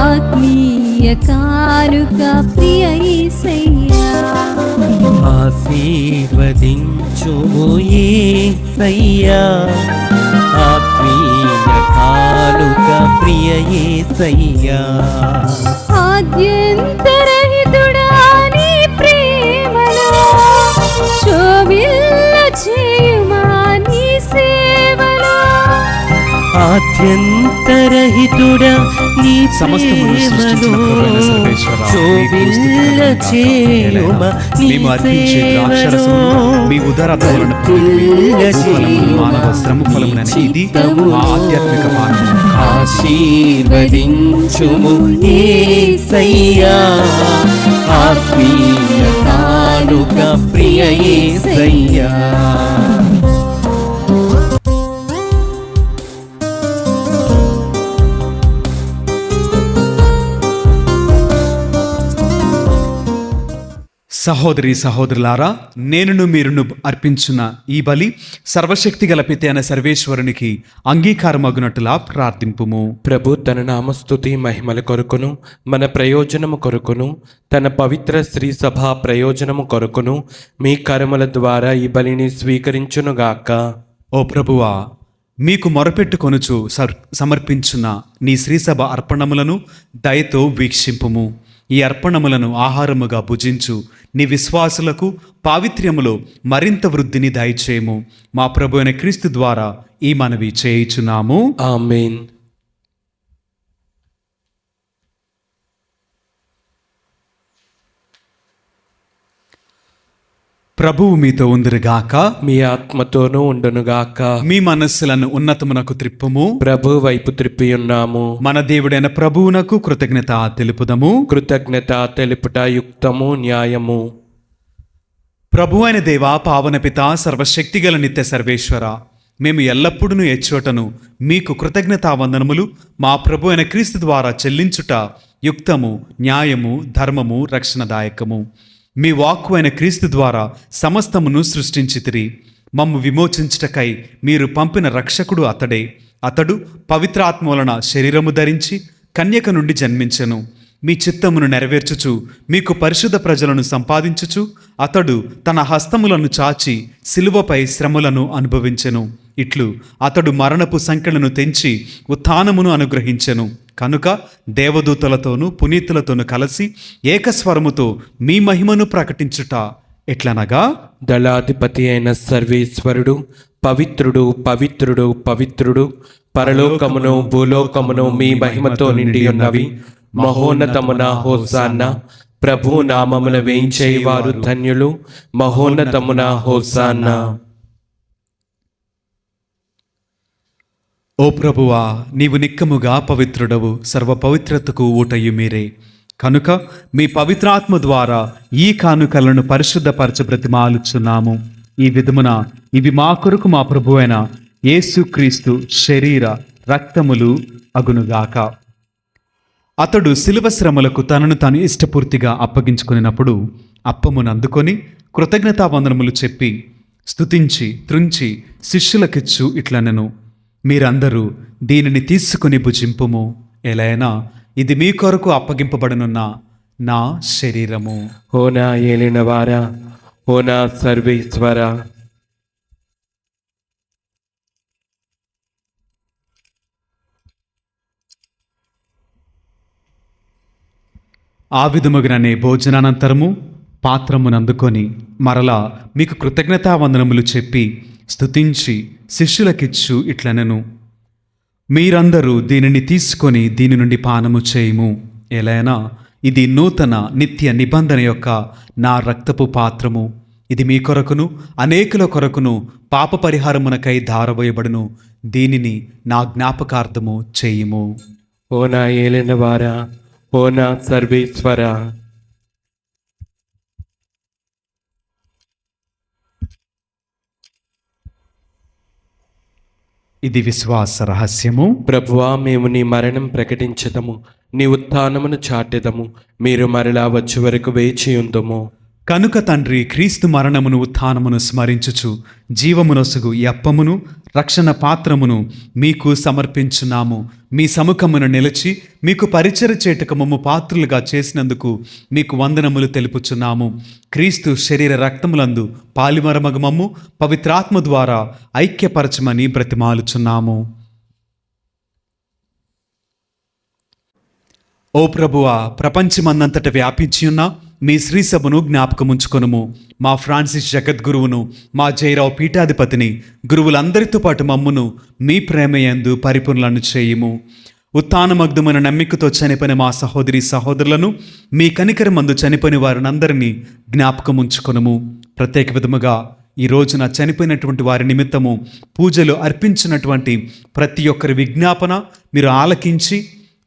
ఆత్మీయ కానుక ప్రియ యేసయ్యా. ఆశీర్వదించుము యేసయ్యా, ఆత్మీయ కానుక ప్రియ యేసయ్యా. ఆద్యంతరహితుడా నీ ప్రేమలో శోభిల్ల చేయుమా నీ సేవలో. ఆద్యంతరహితుడా నీ సమస్తమును సృష్టించిన ప్రభువైన సర్వేశ్వర, నీకు స్తుతి కలుగును గాక. ఎలైనా మేము అర్పించే ద్రాక్షరసమును మీ ఉదరాత్మలను పొందితిమి. భూఫలమును మానవ శ్రమ ఫలమునని ఇది మా ఆధ్యాత్మిక మార్గం. ఆశీర్వదించుము యేసయ్యా, ఆత్మీయ కానుక ప్రియ యేసయ్యా. సహోదరి సహోదరులారా, నేనును మీరును అర్పించున్న ఈ బలి సర్వశక్తి గల పిత అయిన సర్వేశ్వరునికి అంగీకారమగునట్టులా ప్రార్థింపుము. ప్రభు తన నామస్తుతి మహిమల కొరకును, మన ప్రయోజనము కొరకును, తన పవిత్ర శ్రీ సభ ప్రయోజనము కొరకును మీ కర్మల ద్వారా ఈ బలిని స్వీకరించునుగాక. ఓ ప్రభువా, మీకు మొరపెట్టుకొనుచు సమర్పించున్న నీ శ్రీసభ అర్పణములను దయతో వీక్షింపుము. ఈ అర్పణములను ఆహారముగా భుజించు నీ విశ్వాసులకు పావిత్ర్యములో మరింత వృద్ధిని దయచేయము. మా ప్రభు అయిన క్రీస్తు ద్వారా ఈ మనవి చేయుచున్నాము. ఆమేన్. ప్రభువు మీతో ఉందిరుగాక. మీ ఆత్మతోనూ ఉండునుగాక. మీ మనస్సులను ఉన్నతమునకు త్రిప్పుము. ప్రభు వైపు త్రిప్పి ఉన్నాము. మన దేవుడైన ప్రభువునకు కృతజ్ఞత తెలుపుదము. కృతజ్ఞత తెలుపుట యుక్తము, న్యాయము. ప్రభు అయిన దేవా, పావన పిత, సర్వశక్తిగల నిత్య సర్వేశ్వర, మేము ఎల్లప్పుడూ ఎచ్చోటను మీకు కృతజ్ఞతా వందనములు మా ప్రభు అయిన క్రీస్తు ద్వారా చెల్లించుట యుక్తము, న్యాయము, ధర్మము, రక్షణదాయకము. మీ వాక్కు అయిన క్రీస్తు ద్వారా సమస్తమును సృష్టించితిరి. మమ్ము విమోచించుటకై మీరు పంపిన రక్షకుడు అతడే. అతడు పవిత్రాత్మ వలన శరీరము ధరించి కన్యక నుండి జన్మించెను. మీ చిత్తమును నెరవేర్చుచు మీకు పరిశుద్ధ ప్రజలను సంపాదించుచు అతడు తన హస్తములను చాచి సిలువపై శ్రమలను అనుభవించెను. ఇట్లు అతడు మరణపు సంఖ్యలను తెంచి ఉత్థానమును అనుగ్రహించెను. కనుక దేవదూతలతోనూ పునీతులతోనూ కలిసి ఏకస్వరముతో మీ మహిమను ప్రకటించుట ఎట్లనగా, దళాధిపతి అయిన సర్వేశ్వరుడు పవిత్రుడు, పవిత్రుడు, పవిత్రుడు, పరలోకమును భూలోకమును మీ మహిమతో నిండి ఉన్నవి. మహోన్నతమున హోసాన్నా. ప్రభు నామమున వేయించేవారు ధన్యులు. మహోన్నతమున హోసాన్నా. ఓ ప్రభువా, నీవు నిక్కముగా పవిత్రుడవు, సర్వ పవిత్రతకు ఊటయు మీరే. కనుక మీ పవిత్రాత్మ ద్వారా ఈ కానుకలను పరిశుద్ధపరచ బ్రతిమాలుచున్నాము. ఈ విధమున ఇవి మా కొరకు మా ప్రభు అయిన యేసుక్రీస్తు శరీర రక్తములు అగునుగాక. అతడు శిలువ శ్రమలకు తనను తాను ఇష్టపూర్తిగా అప్పగించుకున్నప్పుడు అప్పమును అందుకొని కృతజ్ఞతావందనములు చెప్పి స్తుతించి త్రుంచి శిష్యులకిచ్చు ఇట్లనెను, మీరందరూ దీనిని తీసుకుని భుజింపుము. ఎలైనా ఇది మీ కొరకు అప్పగింపబడనున్న నా శరీరము. ఓ నా ఏలినవారా, ఓ నా సర్వేశ్వర. ఆ విధముగానే భోజనానంతరము పాత్రమునందుకొని మరలా మీకు కృతజ్ఞతావందనములు చెప్పి స్తుతించి శిష్యులకిచ్చు ఇట్లనెను, మీరందరూ దీనిని తీసుకొని దీని నుండి పానము చేయుము. ఎలైనా ఇది నూతన నిత్య నిబంధన యొక్క నా రక్తపు పాత్రము. ఇది మీ కొరకును అనేకుల కొరకును పాప పరిహారమునకై ధారవేయబడును. దీనిని నా జ్ఞాపకార్థము చేయుము. ఓ నా ఏలినవారా, ఓ నా సర్వేశ్వర. ఇది విశ్వాస రహస్యము. ప్రభువా, మేము నీ మరణం ప్రకటించదము, నీ ఉత్థానమును చాటెదము. మీరు మరలా వచ్చే వరకు వేచి ఉందుము. కనుక తండ్రి, క్రీస్తు మరణమును ఉత్థానమును స్మరించుచు జీవమునొసగు ఈ అప్పమును రక్షణ పాత్రమును మీకు సమర్పించున్నాము. మీ సముఖమును నిలిచి మీకు పరిచర్య చేయుటకు మమ్ము పాత్రులుగా చేసినందుకు మీకు వందనములు తెలుపుచున్నాము. క్రీస్తు శరీర రక్తములందు పాలిమరమగు మమ్ము పవిత్రాత్మ ద్వారా ఐక్యపరచమని బ్రతిమాలుచున్నాము. ఓ ప్రభువా, ప్రపంచమందంతట వ్యాపించియున్న మీ శ్రీసభను జ్ఞాపకముంచుకొనుము. మా ఫ్రాన్సిస్ జగద్గురువును, మా జయరావు పీఠాధిపతిని, గురువులందరితో పాటు మమ్మును మీ ప్రేమయందు పరిపూర్ణలను చేయుము. ఉత్థానమగ్ధమైన నమ్మికతో చనిపోయిన మా సహోదరి సహోదరులను, మీ కనికరమందు చనిపోయిన వారినందరినీ జ్ఞాపకముంచుకొనుము. ప్రత్యేక విధముగా ఈ రోజున చనిపోయినటువంటి వారి నిమిత్తము పూజలు అర్పించినటువంటి ప్రతి ఒక్కరి విజ్ఞాపన మీరు ఆలకించి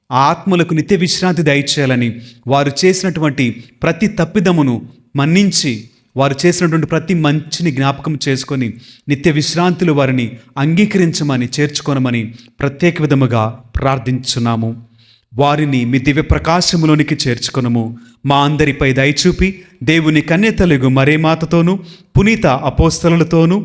ఆత్మలకు నిత్య విశ్రాంతి దయచేయాలని, వారు చేసినటువంటి ప్రతి తప్పిదమును మన్నించి వారు చేసినటువంటి ప్రతి మంచిని జ్ఞాపకం చేసుకొని నిత్య విశ్రాంతిలో వారిని అంగీకరించమని చేర్చుకొనమని ప్రత్యేక విధముగా ప్రార్థించున్నాము. వారిని మీ దివ్య ప్రకాశములోనికి చేర్చుకొనము. మా అందరిపై దయచూపి దేవుని కన్యతలుగు మరేమాతతోనూ పునీత అపోస్తలులతోనూ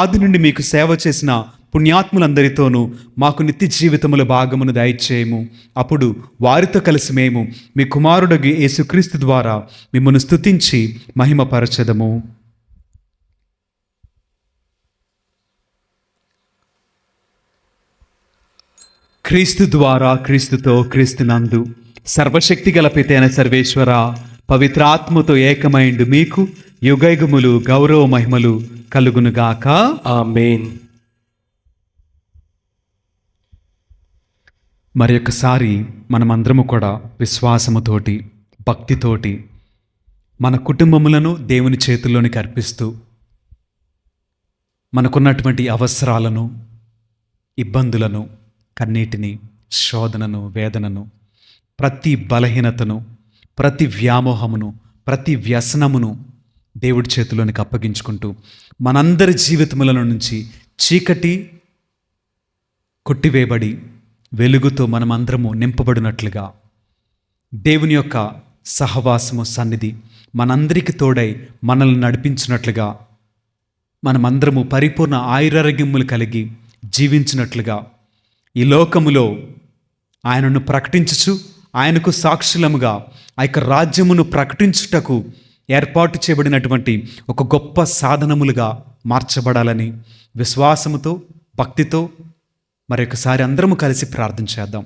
ఆది నుండి మీకు సేవ చేసిన పుణ్యాత్ములందరితోనూ మాకు నిత్య జీవితముల భాగమును దయచేయము. అప్పుడు వారితో కలిసి మేము మీ కుమారుడగు యేసుక్రీస్తు ద్వారా మిమ్మల్ని స్తుతించి మహిమపరచెదము. క్రీస్తు ద్వారా, క్రీస్తుతో, క్రీస్తునందు సర్వశక్తి గల పితైన సర్వేశ్వర, పవిత్రాత్మతో ఏకమైండు మీకు యుగయుగములు గౌరవ మహిమలు కలుగునుగాక. ఆమేన్. మరి ఒక్కసారి మనమందరము కూడా విశ్వాసముతోటి, భక్తితోటి మన కుటుంబములను దేవుని చేతుల్లోనికి అర్పిస్తూ మనకున్నటువంటి అవసరాలను, ఇబ్బందులను, కన్నీటిని, శోధనను, వేదనను, ప్రతి బలహీనతను, ప్రతి వ్యామోహమును, ప్రతి వ్యసనమును దేవుడి చేతిలోనికి అప్పగించుకుంటూ మనందరి జీవితముల నుంచి చీకటి కొట్టివేయబడి వెలుగుతో మనమందరము నింపబడినట్లుగా దేవుని యొక్క సహవాసము, సన్నిధి మనందరికీ తోడై మనల్ని నడిపించినట్లుగా, మనమందరము పరిపూర్ణ ఆయురారోగ్యములు కలిగి జీవించినట్లుగా, ఈ లోకములో ఆయనను ప్రకటించుచు ఆయనకు సాక్షులముగా ఆ యొక్క రాజ్యమును ప్రకటించుటకు ఏర్పాటు చేయబడినటువంటి ఒక గొప్ప సాధనములుగా మార్చబడాలని విశ్వాసముతో, భక్తితో మరొకసారి అందరము కలిసి ప్రార్థన చేద్దాం.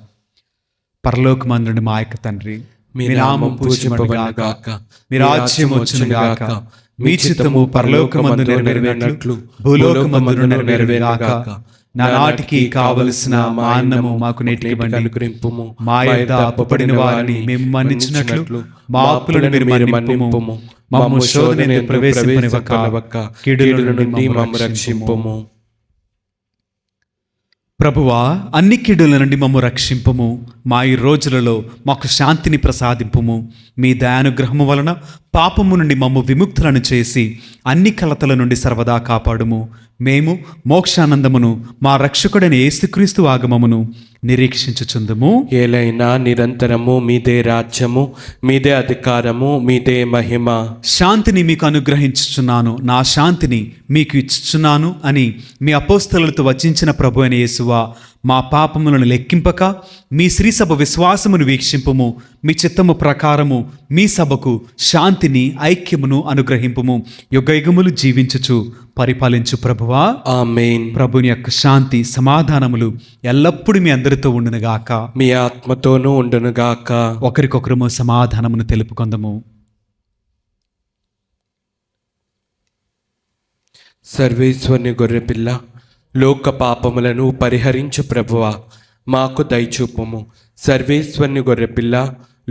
పరలోకమందుని మా యొక్క తండ్రి, మీ నామం పూజింపబడుగాక, మీ రాజ్యం వచ్చునుగాక, మీ చిత్తము పరలోకమందు నెరవేరినట్లు భూలోకమందు నెరవేరుగాక. నానాటికి కావలసిన మా అన్నము మాకు నేటికి అనుగ్రహింపుము. మా యొద్ద అప్పుపడిన వారిని మేము మన్నించినట్లు మా అప్పులను మీరు మన్నింపుము. మమ్ము శోధనయందు ప్రవేశింపనివ్వక కీడుల నుండి మమ్ము రక్షింపుము. ప్రభువా, అన్ని కీడుల నుండి మమ్ము రక్షింపుము. మా ఈ రోజులలో మాకు శాంతిని ప్రసాదింపుము. మీ దయానుగ్రహము వలన పాపము నుండి మమ్ము విముక్తులను చేసి అన్ని కలతల నుండి సర్వదా కాపాడుము. మేము మోక్షానందమును మా రక్షకుడైన యేసుక్రీస్తు ఆగమమును నిరీక్షించుచుందుము. ఏలైనా నిరంతరము మీదే రాజ్యము, మీదే అధికారము, మీదే మహిమ. శాంతిని మీకు అనుగ్రహించుచున్నాను, నా శాంతిని మీకు ఇచ్చుచున్నాను అని మీ అపోస్తలులతో వచించిన ప్రభు అయిన యేసువా, మా పాపములను లెక్కింపక మీ శ్రీసభ విశ్వాసమును వీక్షింపుము. మీ చిత్తము ప్రకారము మీ సభకు శాంతిని, ఐక్యమును అనుగ్రహింపుము. యుగయుగములు జీవించుచు పరిపాలించు ప్రభువా. ఆమేన్. ప్రభుని యొక్క శాంతి, సమాధానములు ఎల్లప్పుడూ మీ అందరితో ఉండునుగాక, మీ ఆత్మతోనూ ఉండునుగాక. ఒకరికొకరము సమాధానమును తెలుపుకొందము. సర్వేశ్వరుని గొర్రెపిల్ల, లోక పాపములను పరిహరించు ప్రభువా, మాకు దయచూపుము. సర్వేశ్వరుని గొర్రెపిల్ల,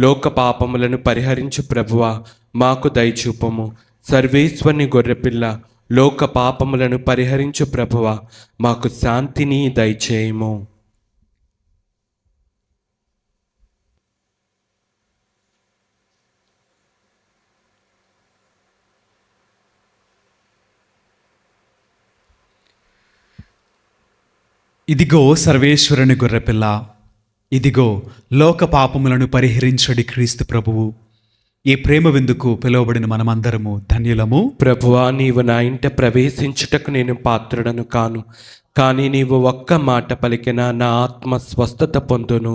లోక పాపములను పరిహరించు ప్రభువా, మాకు దయచూపుము. సర్వేశ్వరుని గొర్రెపిల్ల, లోక పాపములను పరిహరించు ప్రభువా, మాకు శాంతిని దయచేయము. ఇదిగో సర్వేశ్వరుని గొర్రెపిల్ల, ఇదిగో లోక పాపములను పరిహరించడి క్రీస్తు ప్రభువు. ఈ ప్రేమ విందుకు పిలువబడిన మనమందరము ధన్యులము. ప్రభువా, నీవు నా ఇంట ప్రవేశించుటకు నేను పాత్రుడను కాను, కానీ నీవు ఒక్క మాట పలికిన నా ఆత్మ స్వస్థత పొందును.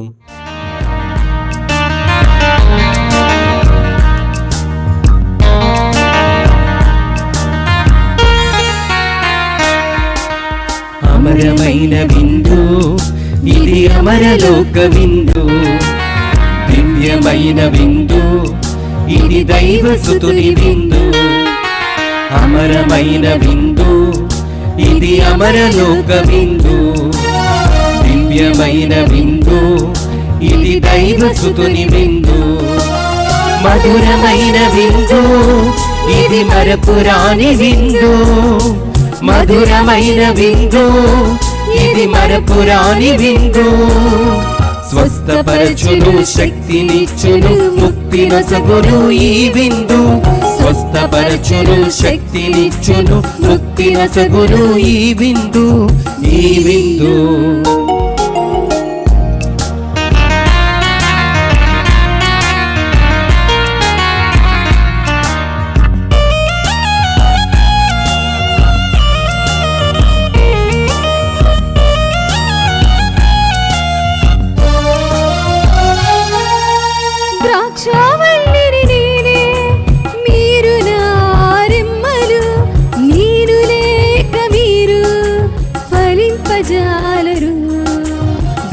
అమరమైన విందు, ఇది అమరలోక విందు. దివ్యమైన విందు, ఇది దైవసుతుని విందు. అమరమైన విందు, ఇది అమరలోక విందు. దివ్యమైన విందు, ఇది దైవసుతుని విందు. మధురమైన విందు, ఇది మరపురాని విందు. మధురమైన విందు, ఇది మరపురాని విందు. స్వస్థపరచును, శక్తినిచ్చును, ముక్తి నొసగును ఈ విందు. స్వస్థపరచును, శక్తినిచ్చును, ముక్తి నొసగును ఈ విందు. ఈ విందు ద్రాక్షావల్లిని నేనే, మీరు నా రెమ్మలు. నేను లేక మీరు ఫలింపజాలరు.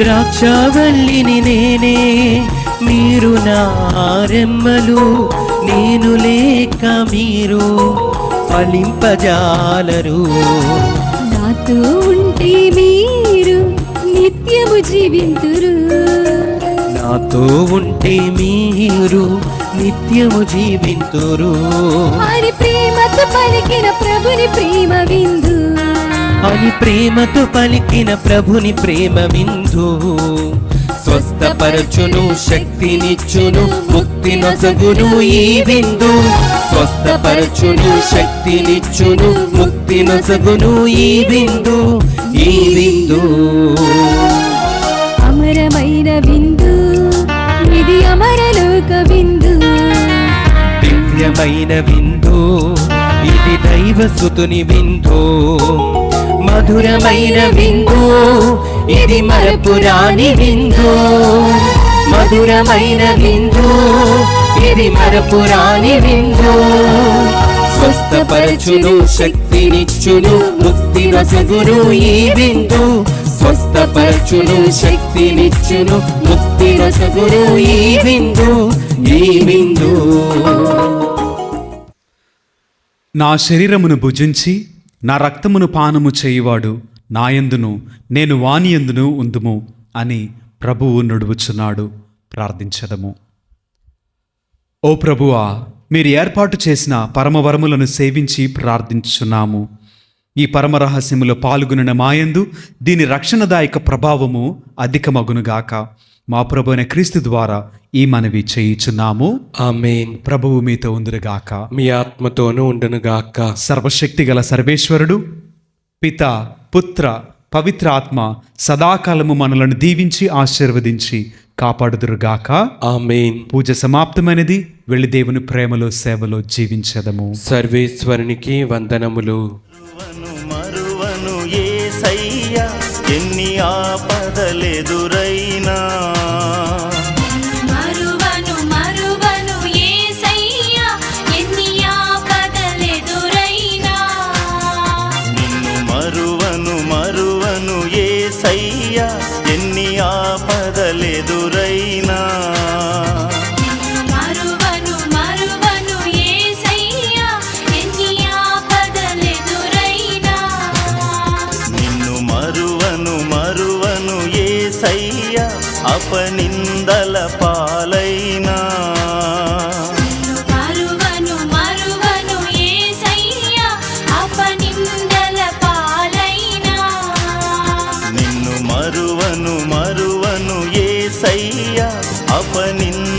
ద్రాక్షావల్లిని నేనే, మీరు నా రెమ్మలు, నేను లేక మీరు ఫలింపజాలరు. నాతో ఉంటే మీరు నిత్యము జీవింతురు. నాతో ఉంటే మీరు నిత్యము జీవింతురు. అని ప్రేమతో పలికిన ప్రభుని ప్రేమ విందు, అని ప్రేమతో పలికిన ప్రభుని ప్రేమ విందు. స్వస్థపరచును, శక్తినిచ్చును, ముక్తి నొసగును ఈ విందు. స్వస్థపరచును, శక్తినిచ్చును, ముక్తి నొసగును ఈ విందు. ఈ విందు అమరమైన విందు, ఇది అమరలోక విందు. దివ్యమైన విందు, ఇది దైవసుతుని విందు. మధురమైన విందు, ఇది మరపురాని విందు. మధురమైన విందు, ఇది మరపురాని విందు. స్వస్థపరచును, శక్తినిచ్చును, ముక్తి నొసగును ఈ విందు. స్వస్థపరచును, శక్తినిచ్చును, ముక్తి నొసగును ఈ విందు. ఈ విందు నా శరీరమును భుజించి నా రక్తమును పానము చేయువాడు నాయందును నేను వానియందును ఉందుము అని ప్రభువు నడువుచున్నాడు. ప్రార్థించదము. ఓ ప్రభువా, మీరు ఏర్పాటు చేసిన పరమవరములను సేవించి ప్రార్థించుచున్నాము. ఈ పరమరహస్యములో పాల్గొనిన మాయందు దీని రక్షణదాయక ప్రభావము అధికమగునుగాక. మా ప్రభు అయిన క్రీస్తు ద్వారా ఈ మనవి చేయుచున్నాము. ఆమేన్. ప్రభువు మీతో ఉందురుగాక. మీ ఆత్మతోనూ ఉండునుగాక. సర్వశక్తి గల సర్వేశ్వరుడు, పిత, పుత్ర, పవిత్ర ఆత్మ సదాకాలము మనలను దీవించి ఆశీర్వదించి కాపాడుదురుగాక. ఆమేన్. పూజ సమాప్తమైనది. వెళ్ళి దేవుని ప్రేమలో సేవలో జీవించదము. సర్వేశ్వరునికి వందనములు. మరువను యేసయ్యా, ఎన్ని ఆపదలెదురైనా. మరువను మరువను యేసయ్యా, ఎన్ని ఆపదలెదురైనా. నిన్ను మరువను మరువను యేసయ్యా, ఎన్ని ఆపదలెదురైనా. మరువను మరువను యేసయ్యా, ఎన్ని ఆపదలెదురైనా. నిన్ను మరువను మరువను యేసయ్యా, అపనిందల పాలైనా. మరువను మరువను యేసయ్యా, అపనిందల పాలైనా. నిన్ను మరువను మరువను యేసయ్యా, అపనిందల